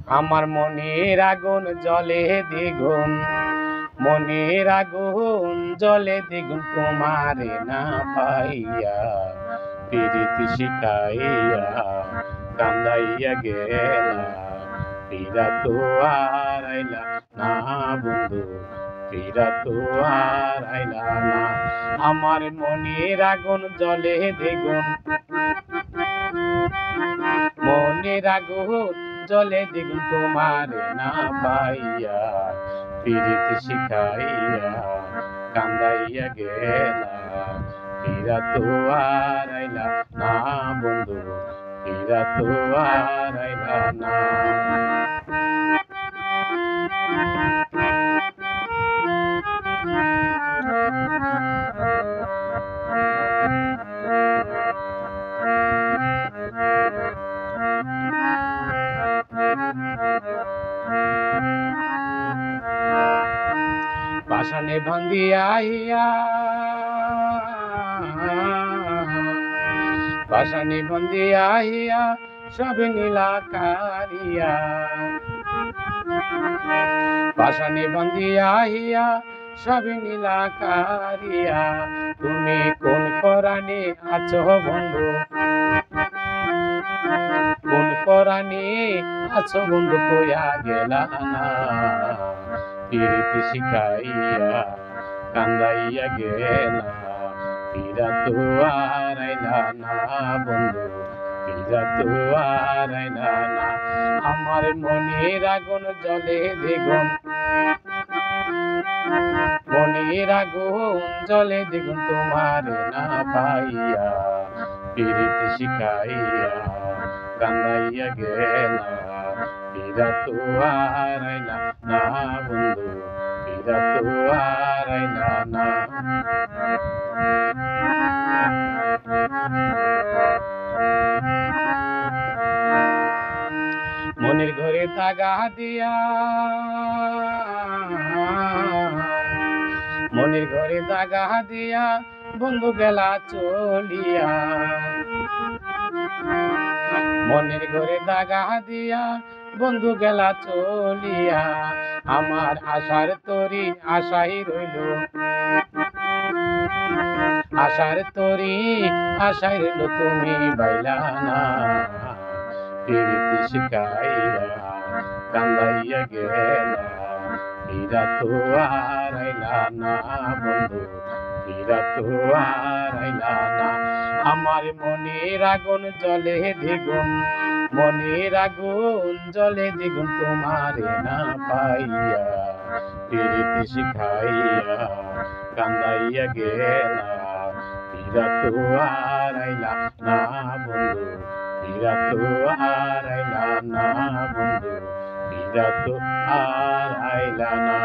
আমার মনের আগুন জ্বলে দ্বিগুণ, মনের আগুন জ্বলে দ্বিগুণ, তোমারে না পাইয়া প্রীতি শিখাইয়া কান্দাইয়া গেলা, ফিরা তো আর আইলা না বন্ধু, ফিরা তো আর আইলা না। আমার মনের আগুন জ্বলে দ্বিগুণ, মনের আগুন জ্বলে দ্বিগুণ, তোমারে না পাইয়া প্রীতি শিখাইয়া কান্দাইয়া গেলা, ফিরা তো আর আইলা না বন্ধু, ফিরা তো আর আইলা না। পাশানে বান্ধিয়া পাশানে বান্ধিয়া সব নীলা কারিয়া, পাশানে বান্ধিয়া সব নীলা কারিয়া, তুমি কোন পরাণে আছো বন্ধু, কোন পরাণে আছো বন্ধু, কইয়া গেলা না প্রীতি শিখাইয়া কান্দাইয়া গেলা, ফিরা তো আর আইলা না বন্ধু, ফিরা তো আর আইলা না। আমার মনের আগুন জ্বলে দ্বিগুণ, মনের আগুন জ্বলে দ্বিগুণ, তোমারে না পাইয়া প্রীতি শিখাইয়া কান্দাইয়া গেলা, ফিরা তো আর আইলা না বন্ধু, ফিরা তো আর আইলা না। মনের ঘরে দাগা দিয়া, মনের ঘরে দাগা দিয়া বন্ধু গেলা চলিয়া, মনের ঘরে দাগা দিয়া বন্ধু গেলা চলিয়া, আমার আশার তরি আশাই রইল, আশার তরি আশাই রইল, তুমি বাইলা না প্রীতি শিখাইয়া কান্দাইয়া গেলা, ফিরা তো আর আইলা না বন্ধু, ফিরা তো আর আইলা না। আমার মনের আগুন জ্বলে দ্বিগুণ, মনের আগুন জ্বলে দ্বিগুণ, তোমারে না পাইয়া প্রীতি শিখাইয়া কান্দাইয়া গেলা, ফিরা তো আর আইলা না বন্ধু, ফিরা তো আর আইলা না বন্ধু, ফিরা তো আর আইলা না।